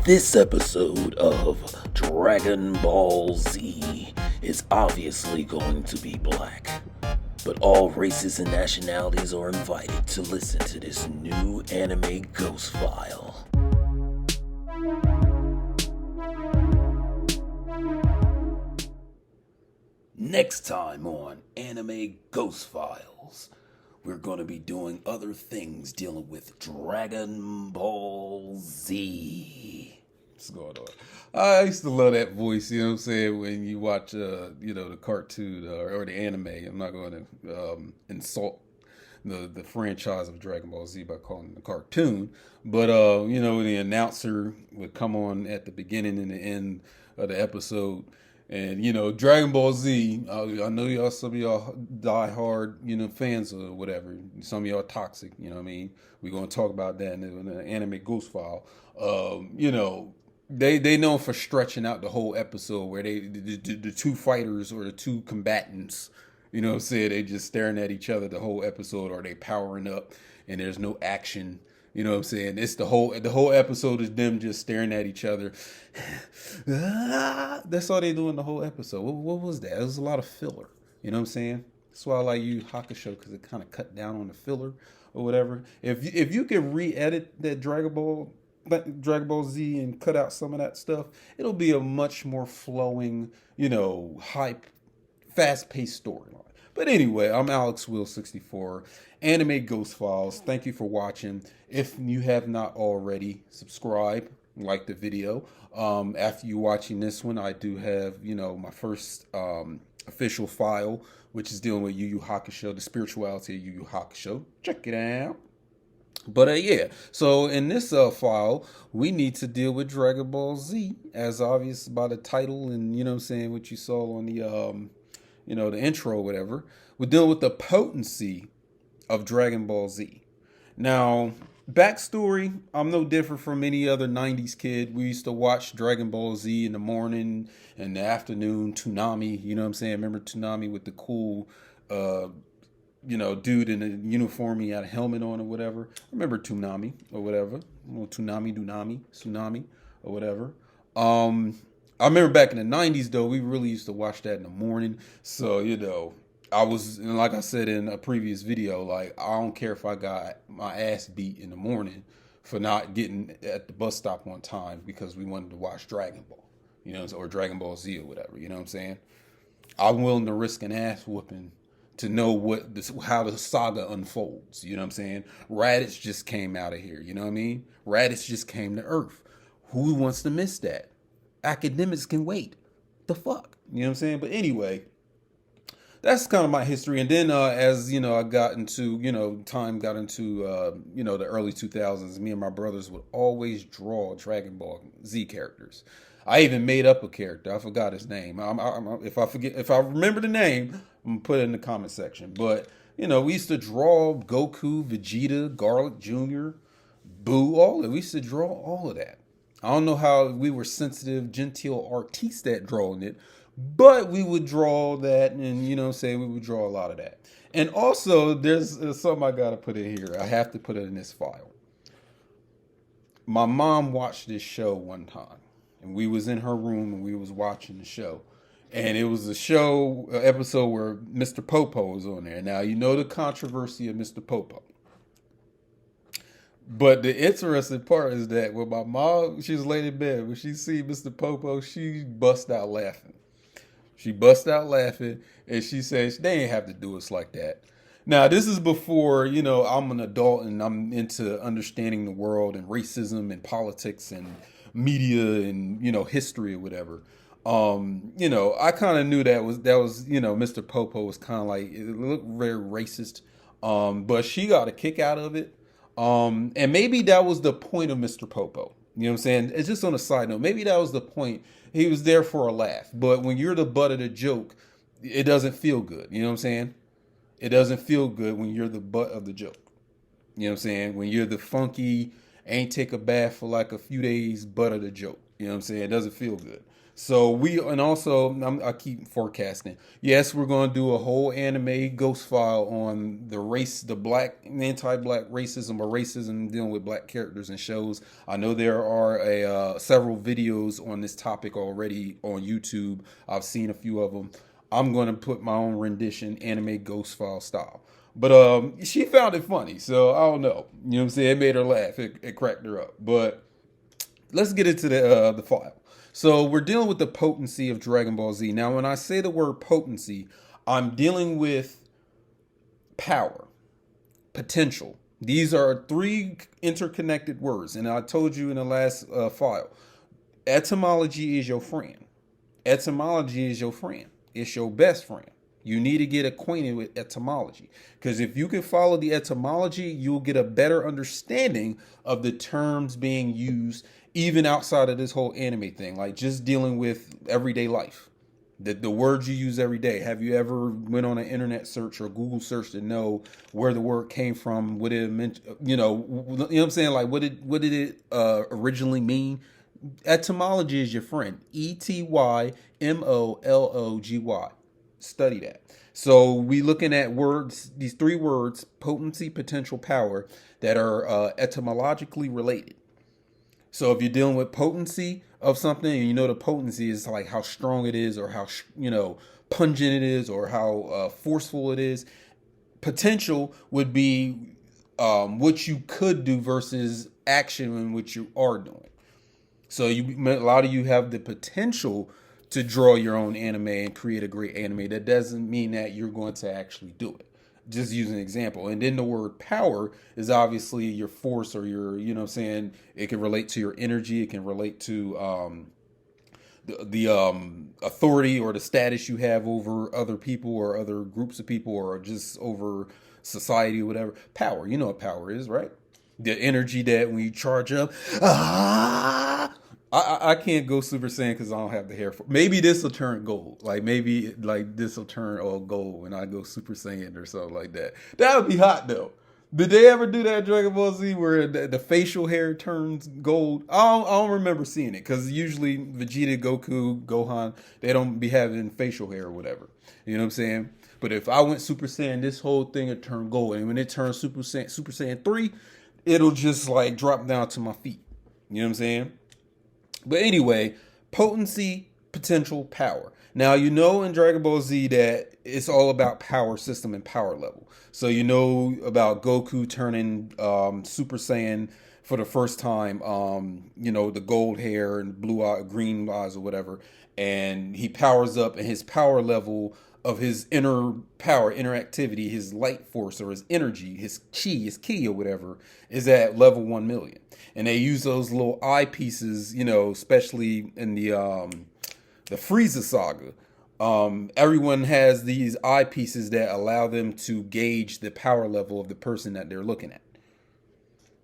This episode of Dragon Ball Z is obviously going to be black, but all races and nationalities are invited to listen to this new anime ghost file. Next time on Anime Ghost Files, we're going to be doing other things dealing with Dragon Ball Z. What's going on? I used to love that voice, you know what I'm saying, when you watch, the cartoon or the anime. I'm not going to insult the franchise of Dragon Ball Z by calling it a cartoon. But, the announcer would come on at the beginning and the end of the episode. And, Dragon Ball Z, I know some of y'all die hard, fans or whatever. Some of y'all toxic, you know what I mean? We're going to talk about that in the anime ghost file. They known for stretching out the whole episode where the two fighters or the two combatants, they just staring at each other the whole episode, or they powering up and there's no action. You know what I'm saying? It's the whole episode is them just staring at each other. That's all they do in the whole episode. What was that? It was a lot of filler. You know what I'm saying? That's why I like Yu-Yu Hakusho, because it kind of cut down on the filler or whatever. If you can re-edit that Dragon Ball Z and cut out some of that stuff, it'll be a much more flowing, hype, fast-paced storyline. But anyway, I'm Alex Will 64, Anime Ghost Files. Thank you for watching. If you have not already, subscribe, like the video. After you watching this one, I do have, my first official file, which is dealing with Yu-Yu Hakusho, the spirituality of Yu-Yu Hakusho. Check it out. But so in this file, we need to deal with Dragon Ball Z, as obvious by the title and, what you saw on the, the intro or whatever. We're dealing with the potency of Dragon Ball Z. Now, backstory, I'm no different from any other 90s kid. We used to watch Dragon Ball Z in the morning, in the afternoon, Toonami, Remember Toonami with the cool, dude in a uniform, he had a helmet on or whatever. Remember Toonami or whatever. Tsunami or whatever. I remember back in the 90s, though, we really used to watch that in the morning. So, I was, and like I said in a previous video, like, I don't care if I got my ass beat in the morning for not getting at the bus stop on time because we wanted to watch Dragon Ball, or Dragon Ball Z or whatever, you know what I'm saying? I'm willing to risk an ass whooping to know how the saga unfolds, you know what I'm saying? Raditz just came out of here, you know what I mean? Raditz just came to Earth. Who wants to miss that? Academics can wait. The fuck? You know what I'm saying? But anyway, that's kind of my history. And then as, I got into, time got into, the early 2000s, me and my brothers would always draw Dragon Ball Z characters. I even made up a character. I forgot his name. If I remember the name, I'm going to put it in the comment section. But, we used to draw Goku, Vegeta, Garlic Jr., Boo, all of it. We used to draw all of that. I don't know how we were sensitive, genteel artists at drawing it, but we would draw that, and we would draw a lot of that. And also, there's something I got to put in here. I have to put it in this file. My mom watched this show one time, and we was in her room, and we was watching the show. And it was a episode where Mr. Popo was on there. Now, the controversy of Mr. Popo. But the interesting part is that when my mom, she was laying in bed, when she see Mr. Popo, she bust out laughing. And she says, they ain't have to do us like that. Now, this is before, I'm an adult and I'm into understanding the world and racism and politics and media and, history or whatever. I kind of knew that was, Mr. Popo was kind of like, it looked very racist. But she got a kick out of it. And maybe that was the point of Mr. Popo. You know what I'm saying? It's just on a side note. Maybe that was the point. He was there for a laugh. But when you're the butt of the joke, it doesn't feel good. You know what I'm saying? It doesn't feel good when you're the butt of the joke. You know what I'm saying? When you're the funky ain't take a bath for like a few days, but of the joke. You know what I'm saying? It doesn't feel good. So I keep forecasting. Yes, we're going to do a whole anime ghost file on the black, anti-black racism or racism dealing with black characters and shows. I know there are several videos on this topic already on YouTube. I've seen a few of them. I'm going to put my own rendition, anime ghost file style. But she found it funny, so I don't know. You know what I'm saying? It made her laugh. It cracked her up. But let's get into the file. So we're dealing with the potency of Dragon Ball Z. Now, when I say the word potency, I'm dealing with power, potential. These are three interconnected words. And I told you in the last file, etymology is your friend. Etymology is your friend. It's your best friend. You need to get acquainted with etymology, because if you can follow the etymology, you'll get a better understanding of the terms being used, even outside of this whole anime thing, like just dealing with everyday life. The words you use every day. Have you ever went on an internet search or Google search to know where the word came from? What it meant, you know what I'm saying? Like, what did it originally mean? Etymology is your friend. Etymology. Study that. So we looking at words, these three words, potency, potential, power, that are etymologically related. So if you're dealing with potency of something, and you know the potency is like how strong it is, or how pungent it is, or how forceful it is. Potential would be what you could do versus action in which you are doing. So a lot of you have the potential to draw your own anime and create a great anime. That doesn't mean that you're going to actually do it. Just use an example. And then the word power is obviously your force, or your, you know what I'm saying, it can relate to your energy. It can relate to the authority or the status you have over other people or other groups of people, or just over society or whatever. Power, you know what power is, right? The energy that when you charge up, I can't go Super Saiyan because I don't have the hair for. Maybe this will turn gold. Like maybe like this will turn all gold when I go Super Saiyan or something like that. That would be hot though. Did they ever do that in Dragon Ball Z where the facial hair turns gold? I don't remember seeing it, because usually Vegeta, Goku, Gohan, they don't be having facial hair or whatever. You know what I'm saying? But if I went Super Saiyan, this whole thing would turn gold. And when it turns Super Saiyan 3, it'll just like drop down to my feet. You know what I'm saying? But anyway, potency, potential, power. Now, you know in Dragon Ball Z that it's all about power system and power level. So you know about Goku turning Super Saiyan for the first time, the gold hair and blue eye, green eyes or whatever. And he powers up, and his power level of his inner power, interactivity, his light force or his energy, his ki or whatever, is at level 1 million. And they use those little eyepieces, especially in the Frieza saga. Everyone has these eyepieces that allow them to gauge the power level of the person that they're looking at.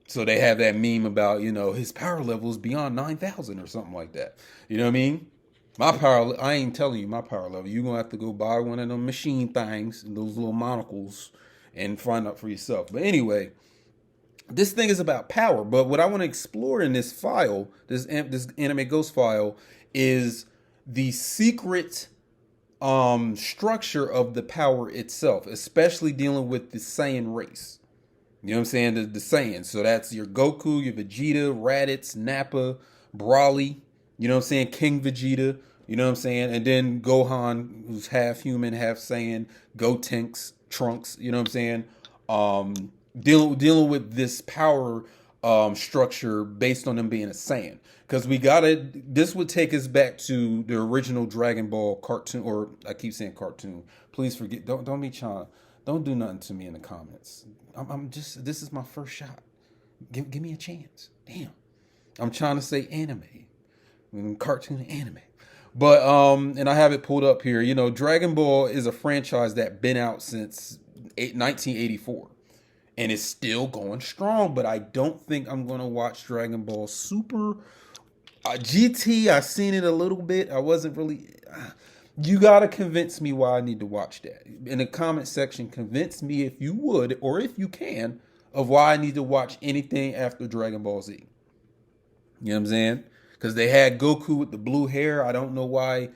So they have that meme about, his power level is beyond 9,000 or something like that. You know what I mean? I ain't telling you my power level. You're going to have to go buy one of them machine things, those little monocles, and find out for yourself. But anyway, this thing is about power. But what I want to explore in this file, this anime ghost file, is the secret structure of the power itself, especially dealing with the Saiyan race. You know what I'm saying? The Saiyans. So that's your Goku, your Vegeta, Raditz, Nappa, Broly. You know what I'm saying? King Vegeta. You know what I'm saying? And then Gohan, who's half human, half Saiyan. Gotenks, Trunks. You know what I'm saying? Dealing with this power structure based on them being a Saiyan. Because this would take us back to the original Dragon Ball cartoon, or I keep saying cartoon. Please forget, don't be trying, don't do nothing to me in the comments. This is my first shot. Give me a chance. Damn. I'm trying to say anime. Cartoon anime. But, and I have it pulled up here. Dragon Ball is a franchise that's been out since 1984. And it's still going strong, but I don't think I'm going to watch Dragon Ball Super. GT, I seen it a little bit. I wasn't really... You got to convince me why I need to watch that. In the comment section, convince me if you would, or if you can, of why I need to watch anything after Dragon Ball Z. You know what I'm saying? Because they had Goku with the blue hair. I don't know why.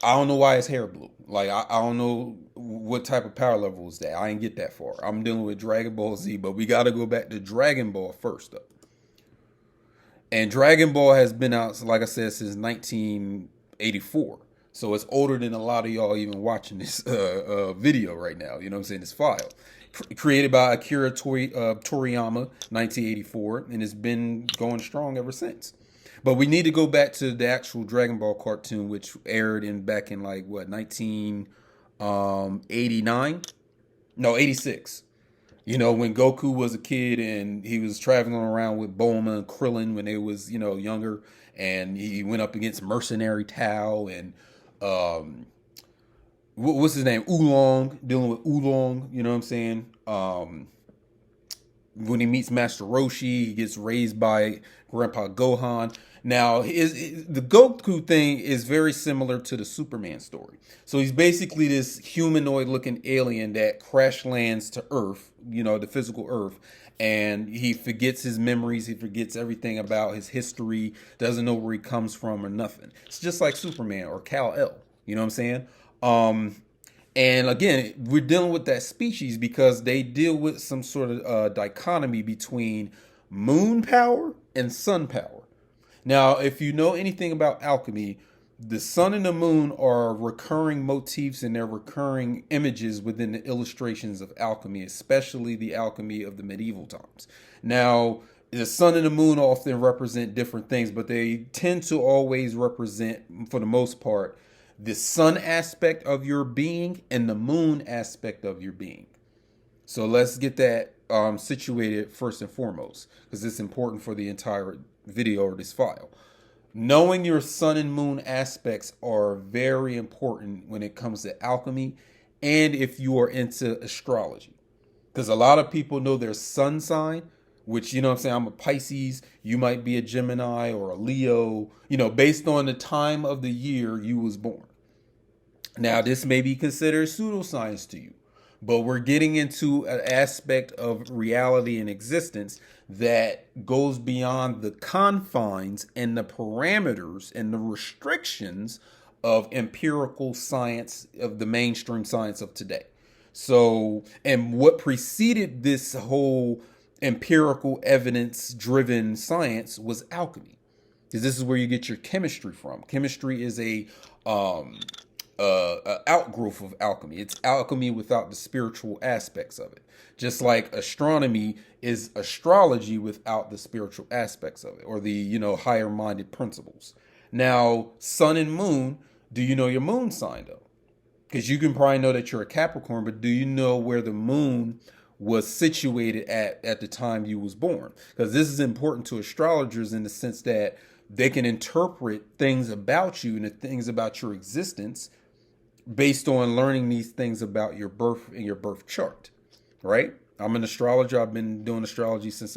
I don't know why his hair blue. Like, I don't know what type of power level is that. I ain't get that far. I'm dealing with Dragon Ball Z, but we got to go back to Dragon Ball first, though. And Dragon Ball has been out, like I said, since 1984. So it's older than a lot of y'all even watching this video right now. You know what I'm saying? This file. Created by Akira Toriyama, 1984. And it's been going strong ever since. But we need to go back to the actual Dragon Ball cartoon, which aired back in like, what, 1989? No, 86. You know, when Goku was a kid and he was traveling around with Bulma and Krillin when they was, you know, younger. And he went up against Mercenary Tao and, what's his name? Oolong, dealing with Oolong, you know what I'm saying? When he meets Master Roshi, he gets raised by Grandpa Gohan. Now, the Goku thing is very similar to the Superman story. So he's basically this humanoid-looking alien that crash lands to Earth, you know, the physical Earth, and he forgets his memories, he forgets everything about his history, doesn't know where he comes from or nothing. It's just like Superman or Kal-El, you know what I'm saying? And again, we're dealing with that species because they deal with some sort of dichotomy between moon power and sun power. Now, if you know anything about alchemy, the sun and the moon are recurring motifs and they're recurring images within the illustrations of alchemy, especially the alchemy of the medieval times. Now, the sun and the moon often represent different things, but they tend to always represent, for the most part, the sun aspect of your being and the moon aspect of your being. So let's get that situated first and foremost, because it's important for the entire video or this file. Knowing your sun and moon aspects are very important when it comes to alchemy and if you are into astrology. Because a lot of people know their sun sign, which, you know what I'm saying, I'm a Pisces, you might be a Gemini or a Leo, you know, based on the time of the year you was born. Now, this may be considered pseudoscience to you, but we're getting into an aspect of reality and existence that goes beyond the confines and the parameters and the restrictions of empirical science, of the mainstream science of today. So, and what preceded this whole empirical evidence-driven science was alchemy, because this is where you get your chemistry from. Chemistry is a outgrowth of alchemy. It's alchemy without the spiritual aspects of it. Just like astronomy is astrology without the spiritual aspects of it, or the, you know, higher minded principles. Now, sun and moon, do you know your moon sign though? Because you can probably know that you're a Capricorn, but do you know where the moon was situated at the time you was born? Because this is important to astrologers in the sense that they can interpret things about you and the things about your existence based on learning these things about your birth and your birth chart, right? I'm an astrologer. I've been doing astrology since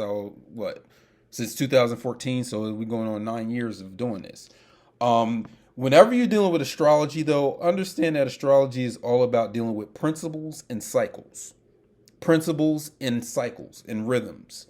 since 2014. So we're going on 9 years of doing this. Whenever you're dealing with astrology, though, understand that astrology is all about dealing with principles and cycles. Principles and cycles and rhythms.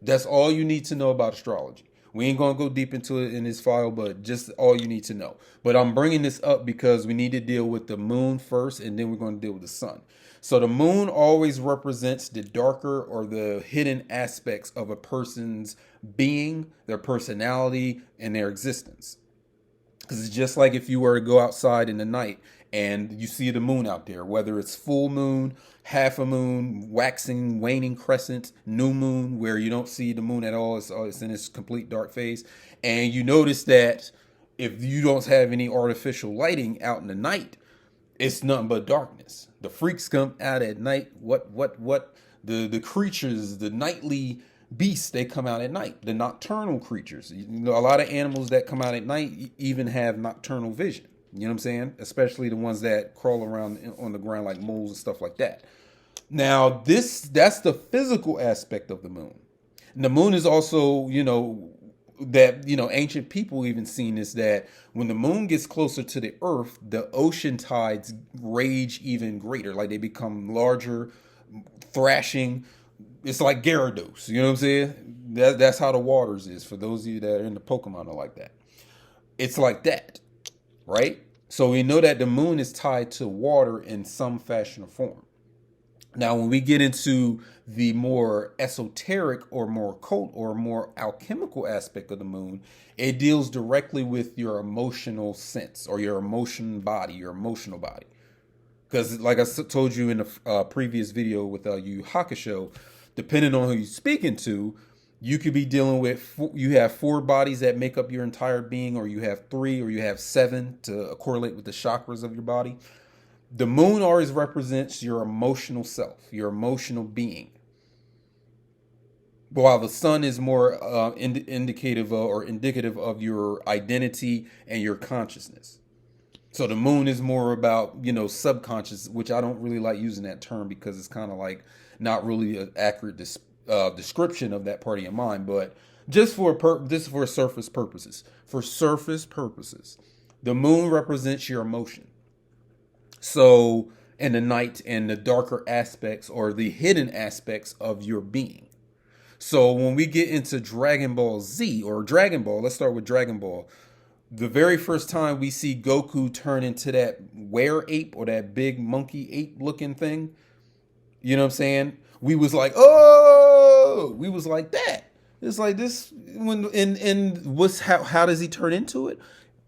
That's all you need to know about astrology. We ain't going to go deep into it in this file, but just all you need to know. But I'm bringing this up because we need to deal with the moon first, and then we're going to deal with the sun. So the moon always represents the darker or the hidden aspects of a person's being, their personality, and their existence. Because it's just like if you were to go outside in the night and you see the moon out there, whether it's full moon, half a moon, waxing, waning crescent, new moon, where you don't see the moon at all, it's in its complete dark phase. And you notice that if you don't have any artificial lighting out in the night, it's nothing but darkness. The freaks come out at night. The creatures, the nightly beasts, they come out at night. The nocturnal creatures. You know, a lot of animals that come out at night even have nocturnal vision. You know what I'm saying? Especially the ones that crawl around on the ground like moles and stuff like that. Now, that's the physical aspect of the moon. And the moon is also, ancient people even seen this, that when the moon gets closer to the earth, the ocean tides rage even greater. Like they become larger, thrashing, it's like Gyarados. You know what I'm saying? That's how the waters is for those of you that are into Pokemon or like that. It's like that, right? So we know that the moon is tied to water in some fashion or form. Now, when we get into the more esoteric or more occult or more alchemical aspect of the moon, it deals directly with your emotional sense or your your emotional body. Because, like I told you in the previous video with Yu-Yu Hakusho, depending on who you're speaking to, you could be dealing with, you have 4 bodies that make up your entire being, or you have 3, or you have 7 to correlate with the chakras of your body. The moon always represents your emotional self, your emotional being. While the sun is more indicative or indicative of your identity and your consciousness. So the moon is more about, subconscious, which I don't really like using that term because it's kind of like not really an accurate description of that part of your mind. But just for surface purposes, the moon represents your emotion. So in the night and the darker aspects or the hidden aspects of your being. So when we get into Dragon Ball Z or Dragon Ball, let's start with Dragon Ball. The very first time we see Goku turn into that were-ape or that big monkey ape looking thing, you know what I'm saying? We was like, oh, we was like that. It's like this how does he turn into it?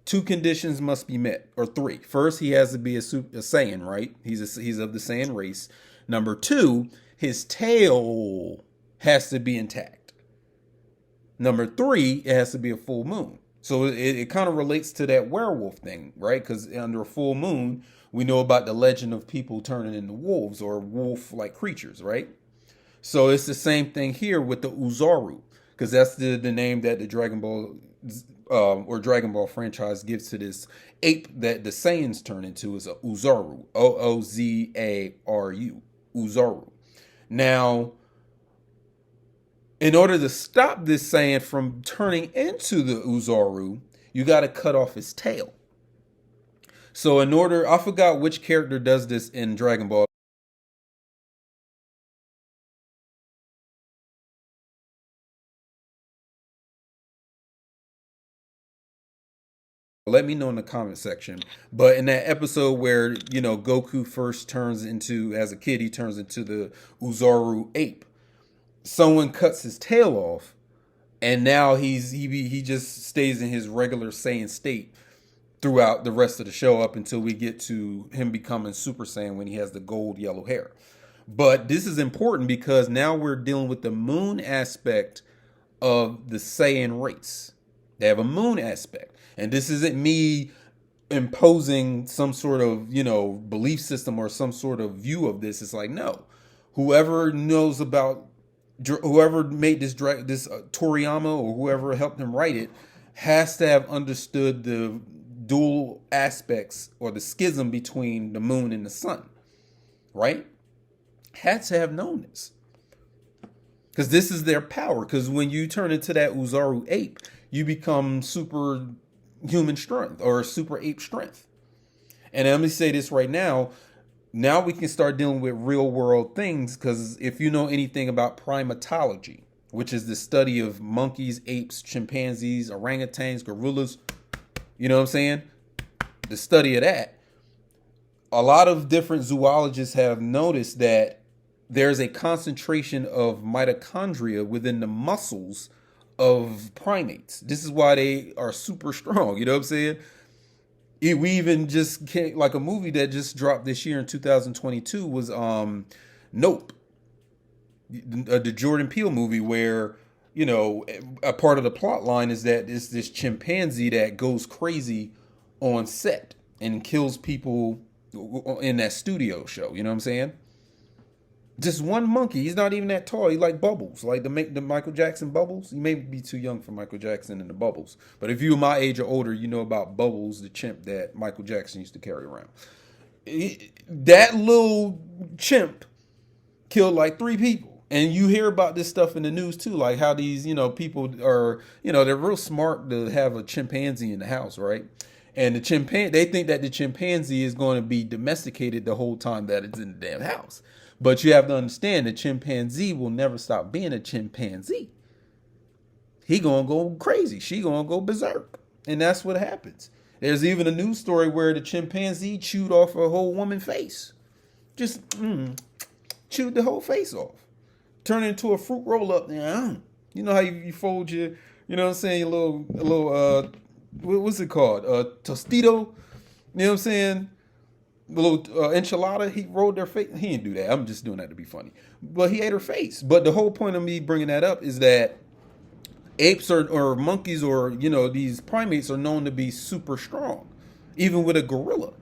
2 conditions must be met, or 3. First, he has to be a Saiyan, right? He's of the Saiyan race. Number 2, his tail has to be intact. Number 3, it has to be a full moon. So it kind of relates to that werewolf thing, right? Because under a full moon, we know about the legend of people turning into wolves or wolf-like creatures, right? So it's the same thing here with the Uzaru, because that's the name that the Dragon Ball or Dragon Ball franchise gives to this ape that the Saiyans turn into is a Uzaru, Oozaru, Uzaru. Now, in order to stop this Saiyan from turning into the Uzaru, you got to cut off his tail. So I forgot which character does this in Dragon Ball. Let me know in the comment section. But in that episode where, Goku first turns into, as a kid, he turns into the Uzaru ape. Someone cuts his tail off, and now he just stays in his regular Saiyan state throughout the rest of the show up until we get to him becoming Super Saiyan when he has the gold yellow hair. But this is important because now we're dealing with the moon aspect of the Saiyan race. They have a moon aspect. And this isn't me imposing some sort of, belief system or some sort of view of this. It's like, no. Whoever knows about, whoever made this Toriyama or whoever helped him write it has to have understood the dual aspects or the schism between the moon and the sun, right? Had to have known this. Because this is their power. Because when you turn into that Uzaru ape, you become super human strength or super ape strength. And let me say this right now. Now we can start dealing with real world things, because if you know anything about primatology, which is the study of monkeys, apes, chimpanzees, orangutans, gorillas, you know what I'm saying? The study of that. A lot of different zoologists have noticed that there's a concentration of mitochondria within the muscles of primates. This is why they are super strong. You know what I'm saying? We even just can't, like a movie that just dropped this year in 2022 was Nope, the Jordan Peele movie, where a part of the plot line is that it's this chimpanzee that goes crazy on set and kills people in that studio show. You know what I'm saying? Just one monkey. He's not even that tall. He like Bubbles, like the Michael Jackson Bubbles. You may be too young for Michael Jackson and the Bubbles, but if you're my age or older, you know about Bubbles, the chimp that Michael Jackson used to carry around. That little chimp killed like 3 people, and you hear about this stuff in the news too, like how these people are they're real smart to have a chimpanzee in the house, right? And they think that the chimpanzee is going to be domesticated the whole time that it's in the damn house. But you have to understand that chimpanzee will never stop being a chimpanzee. He gonna go crazy. She gonna go berserk. And that's what happens. There's even a news story where the chimpanzee chewed off a whole woman's face. Just chewed the whole face off. Turned it into a fruit roll up. You know how you fold your, you know what I'm saying, your little what's it called? Tostito. You know what I'm saying? The little enchilada. He rolled their face. He didn't do that. I'm just doing that to be funny. But he ate her face. But the whole point of me bringing that up is that apes or monkeys or, you know, these primates are known to be super strong, even with a gorilla.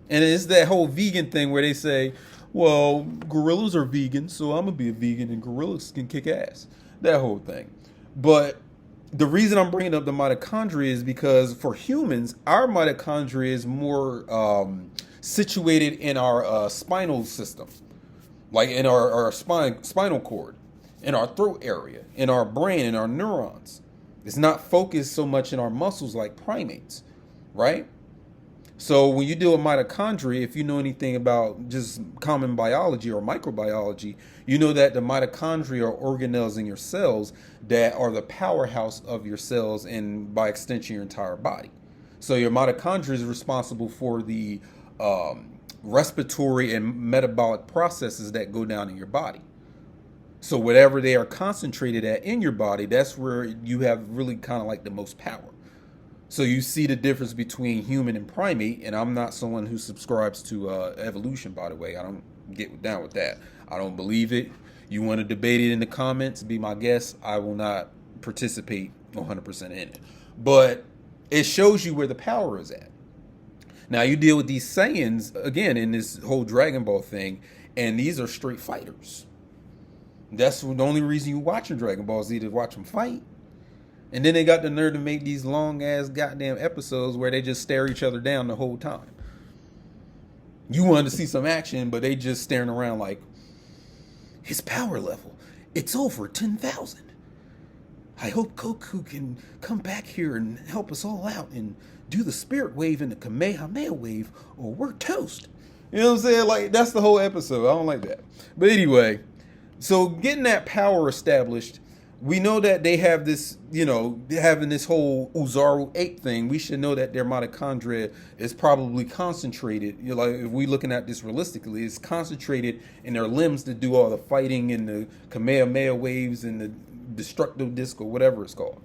And it's that whole vegan thing where they say, well, gorillas are vegan, so I'm going to be a vegan and gorillas can kick ass. That whole thing. But the reason I'm bringing up the mitochondria is because for humans, our mitochondria is more situated in our spinal system, like in our spinal cord, in our throat area, in our brain, in our neurons. It's not focused so much in our muscles like primates, right? So when you deal with mitochondria, if you know anything about just common biology or microbiology, you know that the mitochondria are organelles in your cells that are the powerhouse of your cells and by extension your entire body. So your mitochondria is responsible for the respiratory and metabolic processes that go down in your body. So whatever they are concentrated at in your body, that's where you have really kind of like the most power. So you see the difference between human and primate, and I'm not someone who subscribes to evolution, by the way. I don't get down with that. I don't believe it. You want to debate it in the comments, be my guest. I will not participate 100% in it. But it shows you where the power is at. Now you deal with these Saiyans, again, in this whole Dragon Ball thing, and these are straight fighters. That's the only reason you watching Dragon Ball Z, to watch them fight. And then they got the nerve to make these long ass goddamn episodes where they just stare each other down the whole time. You wanted to see some action, but they just staring around like, his power level, it's over 10,000. I hope Goku can come back here and help us all out and do the spirit wave and the Kamehameha wave, or we're toast. You know what I'm saying? Like, that's the whole episode. I don't like that. But anyway, so getting that power established, we know that they have this, you know, having this whole Uzaru ape thing. We should know that their mitochondria is probably concentrated. You know, like if we're looking at this realistically, it's concentrated in their limbs to do all the fighting and the Kamehameha waves and the destructive disc or whatever it's called.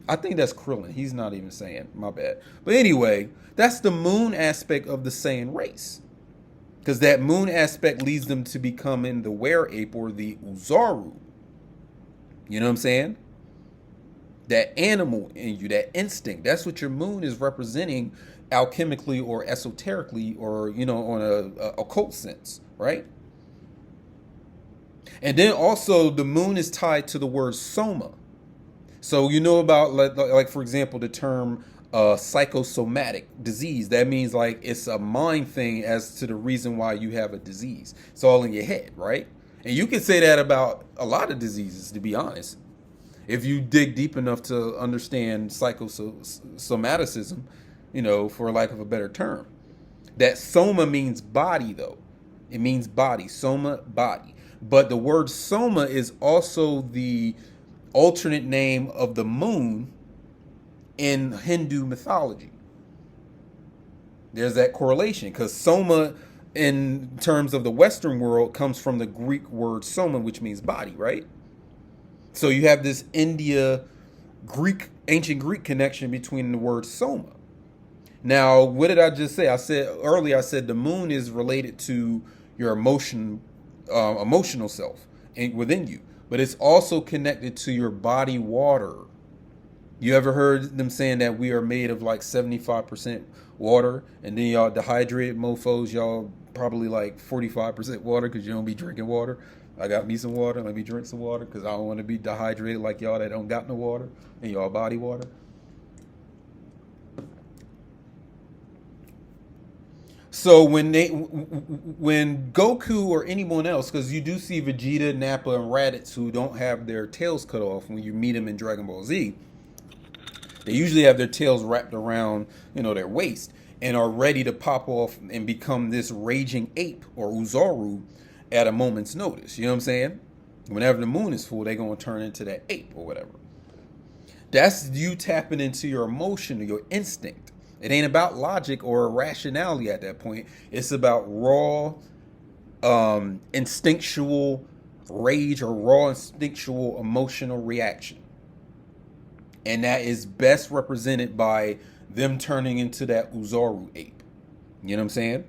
I think that's Krillin. He's not even Saiyan. My bad. But anyway, that's the moon aspect of the Saiyan race. Because that moon aspect leads them to becoming the were ape or the Uzaru. You know what I'm saying? That animal in you, that instinct. That's what your moon is representing alchemically or esoterically or, you know, on a occult sense, right? And then also the moon is tied to the word soma. So you know about, like for example, the term psychosomatic disease. That means like it's a mind thing as to the reason why you have a disease. It's all in your head, right? And you can say that about a lot of diseases, to be honest. If you dig deep enough to understand psychosomaticism, you know, for lack of a better term. That soma means body, though. It means body. Soma, body. But the word soma is also the alternate name of the moon in Hindu mythology. There's that correlation, because soma in terms of the Western world comes from the Greek word soma, which means body, right? So you have this ancient Greek connection between the word soma. Now, what did I just say? I said earlier, the moon is related to your emotional self within you, but it's also connected to your body water. You ever heard them saying that we are made of like 75% water, and then y'all dehydrated mofos, y'all probably like 45% water because you don't be drinking water? I got me some water. Let me drink some water because I don't want to be dehydrated like y'all that don't got no water and y'all body water. So when Goku or anyone else, because you do see Vegeta, Nappa, and Raditz who don't have their tails cut off when you meet them in Dragon Ball Z, they usually have their tails wrapped around, you know, their waist and are ready to pop off and become this raging ape or Uzaru. at a moment's notice. You know what I'm saying? Whenever the moon is full, they're going to turn into that ape or whatever. That's you tapping into your emotion or your instinct. It ain't about logic or rationality at that point. It's about raw, instinctual rage or raw instinctual emotional reaction. And that is best represented by them turning into that Uzaru ape. You know what I'm saying?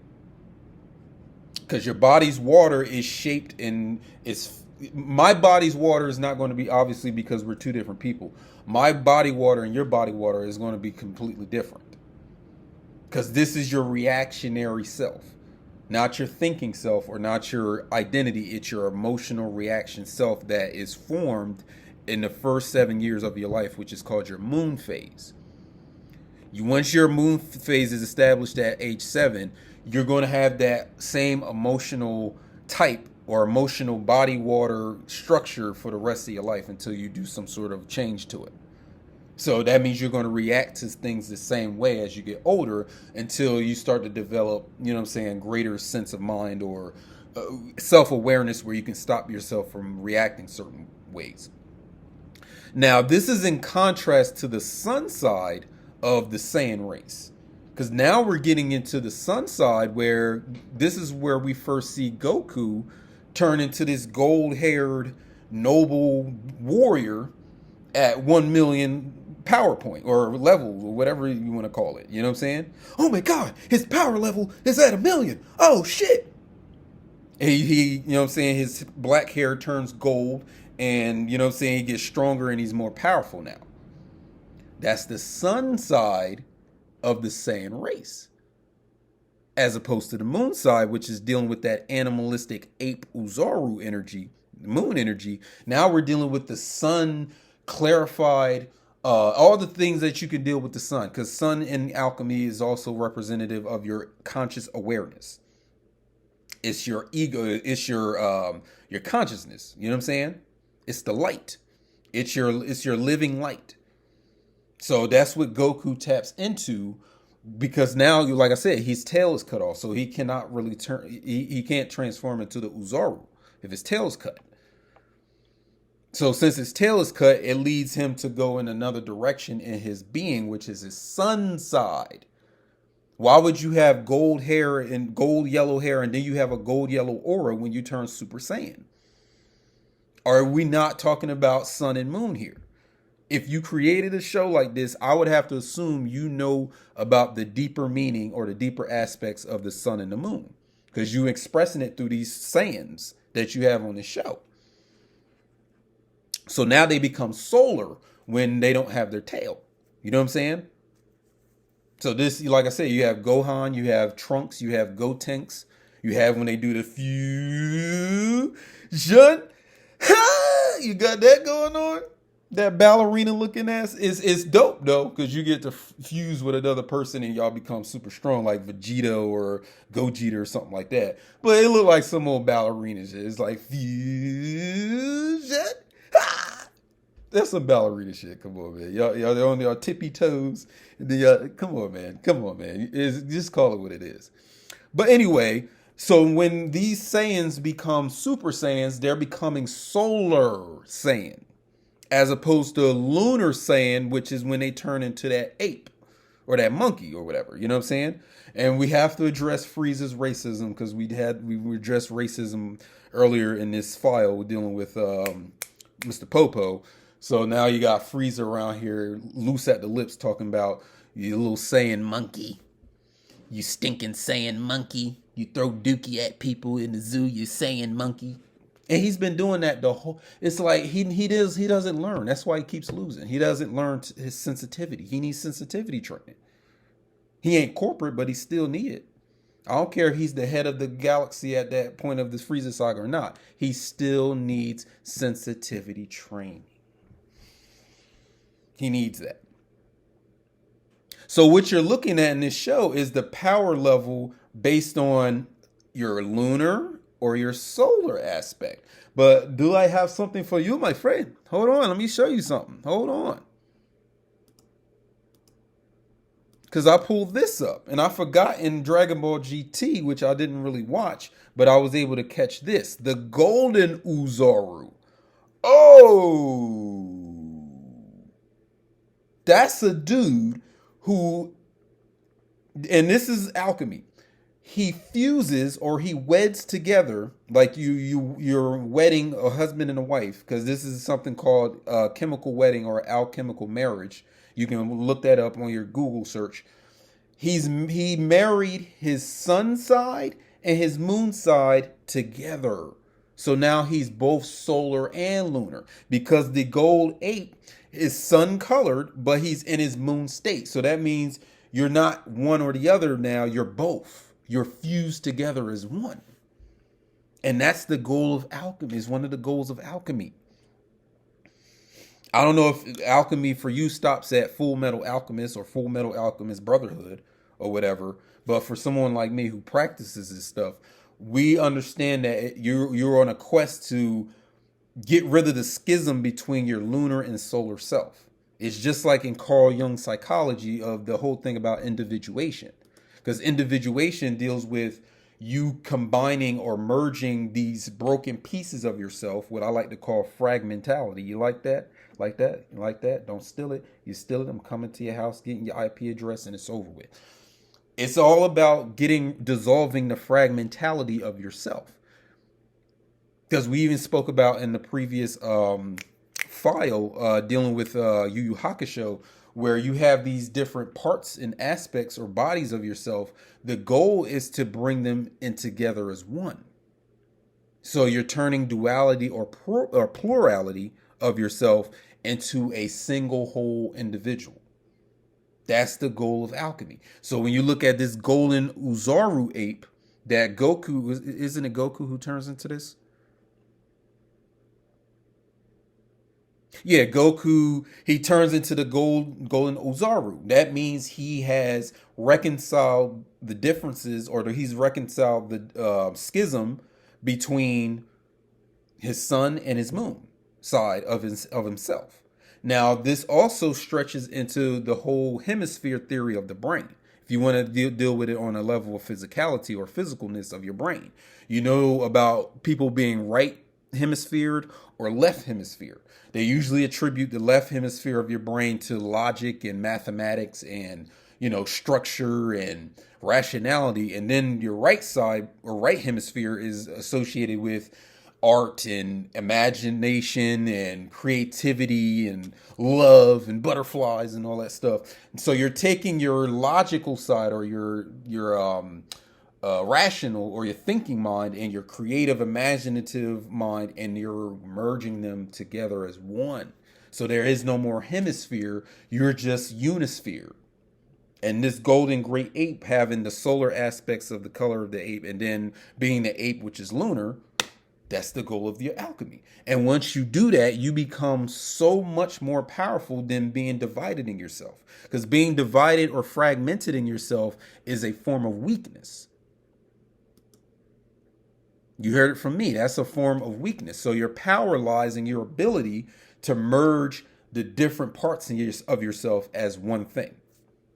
Because your body's water is shaped in my body's water is not going to be, obviously, because we're two different people. My body water and your body water is going to be completely different. Because this is your reactionary self, not your thinking self or not your identity. It's your emotional reaction self that is formed in the first 7 years of your life, which is called your moon phase. Once your moon phase is established at age 7, you're going to have that same emotional type or emotional body water structure for the rest of your life until you do some sort of change to it. So that means you're going to react to things the same way as you get older until you start to develop, you know what I'm saying, greater sense of mind or self-awareness where you can stop yourself from reacting certain ways. Now, this is in contrast to the sun side of the Saiyan race. Because now we're getting into the sun side where this is where we first see Goku turn into this gold-haired noble warrior at 1 million power point or level or whatever you want to call it. You know what I'm saying? Oh my God, his power level is at 1 million. Oh shit. He you know what I'm saying, his black hair turns gold and you know what I'm saying, he gets stronger and he's more powerful now. That's the sun side of the Saiyan race. As opposed to the moon side, which is dealing with that animalistic ape Uzaru energy, moon energy. Now we're dealing with the sun clarified, all the things that you can deal with the sun, because sun in alchemy is also representative of your conscious awareness. It's your ego, it's your consciousness. You know what I'm saying? It's the light. It's your living light. So that's what Goku taps into, because now, like I said, his tail is cut off, so he cannot really he can't transform into the Uzaru if his tail is cut. So since his tail is cut, it leads him to go in another direction in his being, which is his sun side. Why would you have gold hair and gold yellow hair and then you have a gold yellow aura when you turn Super Saiyan? Are we not talking about sun and moon here? If you created a show like this, I would have to assume you know about the deeper meaning or the deeper aspects of the sun and the moon, because you're expressing it through these Saiyans that you have on the show. So now they become solar when they don't have their tail. You know what I'm saying? So this, like I said, you have Gohan, you have Trunks, you have Gotenks, you have when they do the fusion. You got that going on? That ballerina looking ass is dope though, because you get to fuse with another person and y'all become super strong, like Vegeta or Gogeta or something like that. But it looked like some old ballerina shit. It's like fusion. That's some ballerina shit. Come on, man. Y'all on your tippy toes. Come on, man. Just call it what it is. But anyway, so when these Saiyans become Super Saiyans, they're becoming Solar Saiyan, as opposed to Lunar Saiyan, which is when they turn into that ape or that monkey or whatever. You know what I'm saying? And we have to address Frieza's racism, because we addressed racism earlier in this file dealing with Mr. Popo. So now you got Frieza around here loose at the lips talking about you little Saiyan monkey. You stinking Saiyan monkey. You throw dookie at people in the zoo, you Saiyan monkey. And he's been doing that the whole... It's like he doesn't learn. That's why he keeps losing. He doesn't learn his sensitivity. He needs sensitivity training. He ain't corporate, but he still need it. I don't care if he's the head of the galaxy at that point of this Frieza saga or not. He still needs sensitivity training. He needs that. So what you're looking at in this show is the power level based on your lunar or your solar aspect. But do I have something for you, my friend? Hold on, let me show you something. Hold on. Because I pulled this up, and I forgot in Dragon Ball GT, which I didn't really watch, but I was able to catch this. The Golden Uzaru. Oh! That's a dude who, and this is alchemy. He fuses or he weds together, like you're wedding a husband and a wife, because this is something called chemical wedding or alchemical marriage. You can look that up on your Google search. He married his sun side and his moon side together. So now he's both solar and lunar, because the gold ape is sun colored, but he's in his moon state. So that means you're not one or the other now, you're both. You're fused together as one. And that's the goal of alchemy, is one of the goals of alchemy. I don't know if alchemy for you stops at Full Metal Alchemist or Full Metal Alchemist Brotherhood or whatever, but for someone like me who practices this stuff, we understand that you're on a quest to get rid of the schism between your lunar and solar self. It's just like in Carl Jung's psychology of the whole thing about individuation, because individuation deals with you combining or merging these broken pieces of yourself, what I like to call fragmentality. You like that? Like that? You like that? Don't steal it. You steal it, I'm coming to your house, getting your IP address, and it's over with. It's all about dissolving the fragmentality of yourself. Because we even spoke about in the previous file dealing with Yu-Yu Hakusho, where you have these different parts and aspects or bodies of yourself. The goal is to bring them in together as one. So you're turning duality or plurality of yourself into a single whole individual. That's the goal of alchemy. So when you look at this golden Uzaru ape, that Goku, isn't it Goku who turns into this? Yeah, Goku, he turns into the golden Uzaru. That means he has reconciled the differences, or he's reconciled the schism between his sun and his moon side of himself. Now, this also stretches into the whole hemisphere theory of the brain. If you want to deal with it on a level of physicality or physicalness of your brain, you know about people being right hemisphered or left hemisphere. They usually attribute the left hemisphere of your brain to logic and mathematics and, structure and rationality. And then your right side or right hemisphere is associated with art and imagination and creativity and love and butterflies and all that stuff. And so you're taking your logical side or your rational or your thinking mind and your creative imaginative mind, and you're merging them together as one. So there is no more hemisphere, you're just unisphere. And this golden great ape having the solar aspects of the color of the ape, and then being the ape which is lunar, that's the goal of your alchemy. And once you do that, you become so much more powerful than being divided in yourself. Because being divided or fragmented in yourself is a form of weakness. You heard it from me. That's a form of weakness. So your power lies in your ability to merge the different parts of yourself as one thing.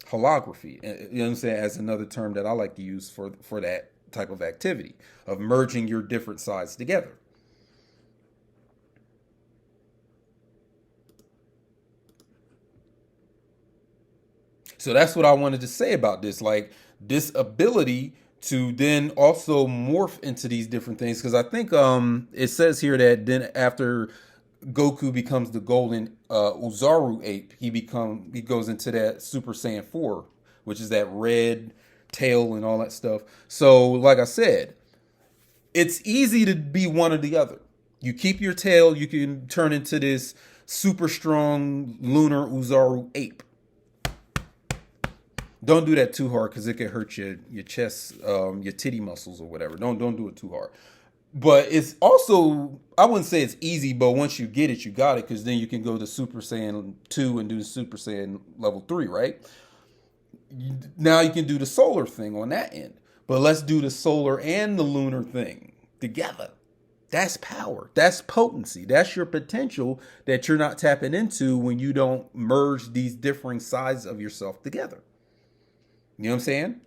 Holography, you know what I'm saying, as another term that I like to use for that type of activity of merging your different sides together. So that's what I wanted to say about this, like this ability to then also morph into these different things. Because I think it says here that then after Goku becomes the golden Uzaru ape, he goes into that Super Saiyan 4, which is that red tail and all that stuff. So like I said, it's easy to be one or the other. You keep your tail, you can turn into this super strong lunar Uzaru ape. Don't do that too hard, because it can hurt your chest, your titty muscles or whatever. Don't do it too hard. But it's also, I wouldn't say it's easy, but once you get it, you got it, because then you can go to Super Saiyan 2 and do the Super Saiyan level 3, right? Now you can do the solar thing on that end. But let's do the solar and the lunar thing together. That's power. That's potency. That's your potential that you're not tapping into when you don't merge these differing sides of yourself together. You know what I'm saying?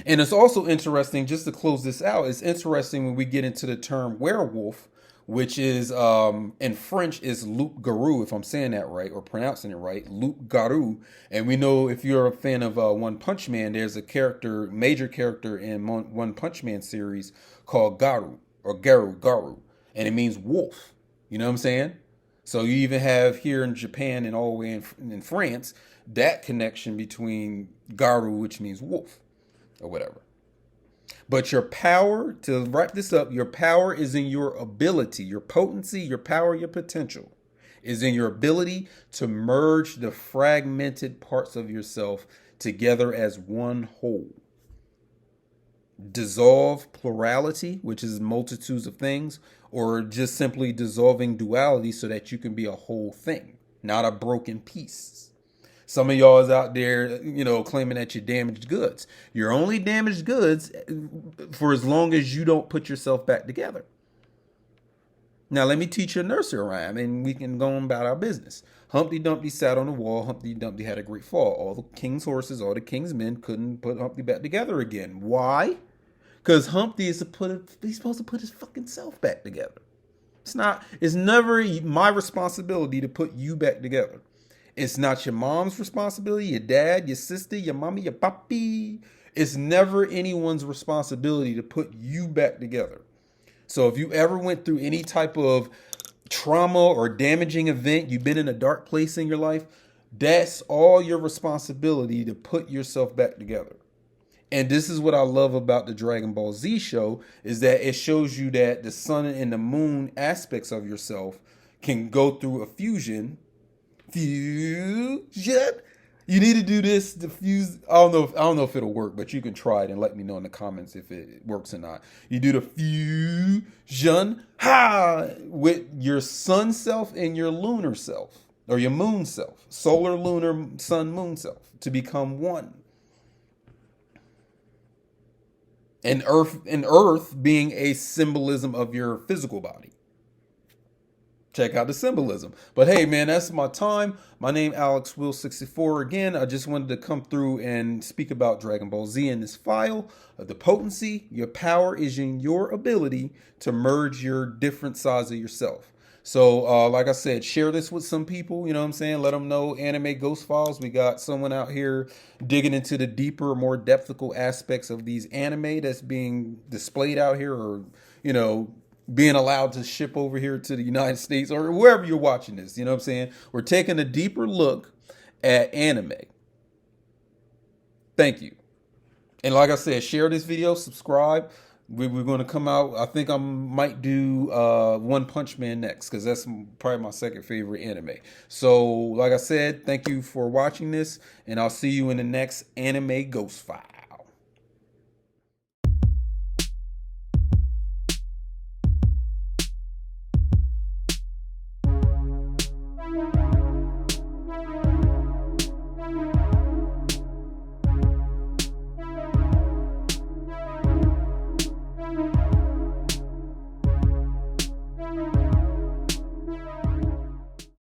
And it's also interesting, just to close this out, it's interesting when we get into the term werewolf, which is in French is loup-garou, if I'm saying that right or pronouncing it right, loup-garou. And we know, if you're a fan of One Punch Man, there's a character, major character in One Punch Man series called Garu or Garu, and it means wolf. You know what I'm saying? So you even have here in Japan and all the way in France that connection between Garu, which means wolf or whatever. But your power, to wrap this up, your power is in your ability, your potency, your power, your potential is in your ability to merge the fragmented parts of yourself together as one whole. Dissolve plurality, which is multitudes of things, or just simply dissolving duality so that you can be a whole thing, not a broken piece. Some of y'all is out there, claiming that you're damaged goods. You're only damaged goods for as long as you don't put yourself back together. Now, let me teach you a nursery rhyme, and we can go on about our business. Humpty Dumpty sat on the wall. Humpty Dumpty had a great fall. All the king's horses, all the king's men couldn't put Humpty back together again. Why? Because Humpty is he's supposed to put his fucking self back together. It's never my responsibility to put you back together. It's not your mom's responsibility, your dad, your sister, your mommy, your papi. It's never anyone's responsibility to put you back together. So if you ever went through any type of trauma or damaging event, you've been in a dark place in your life, that's all your responsibility to put yourself back together. And this is what I love about the Dragon Ball Z show, is that it shows you that the sun and the moon aspects of yourself can go through a fusion. You need to do this to fuse. I don't know if it'll work, but you can try it and let me know in the comments if it works or not. You do the fusion with your sun self and your lunar self, or your moon self, solar, lunar, sun, moon self, to become one. And earth being a symbolism of your physical body. Check out the symbolism. But hey, man, that's my time. My name AlexWill64. Again, I just wanted to come through and speak about Dragon Ball Z in this file. The potency, your power is in your ability to merge your different sides of yourself. So, like I said, share this with some people, you know what I'm saying? Let them know Anime Ghost Files. We got someone out here digging into the deeper, more depthical aspects of these anime that's being displayed out here, or, being allowed to ship over here to the United States or wherever you're watching this. You know what I'm saying? We're taking a deeper look at anime. Thank you. And like I said, share this video, subscribe. We're going to come out. I think I might do One Punch Man next, because that's probably my second favorite anime. So like I said, thank you for watching this, and I'll see you in the next Anime Ghost File.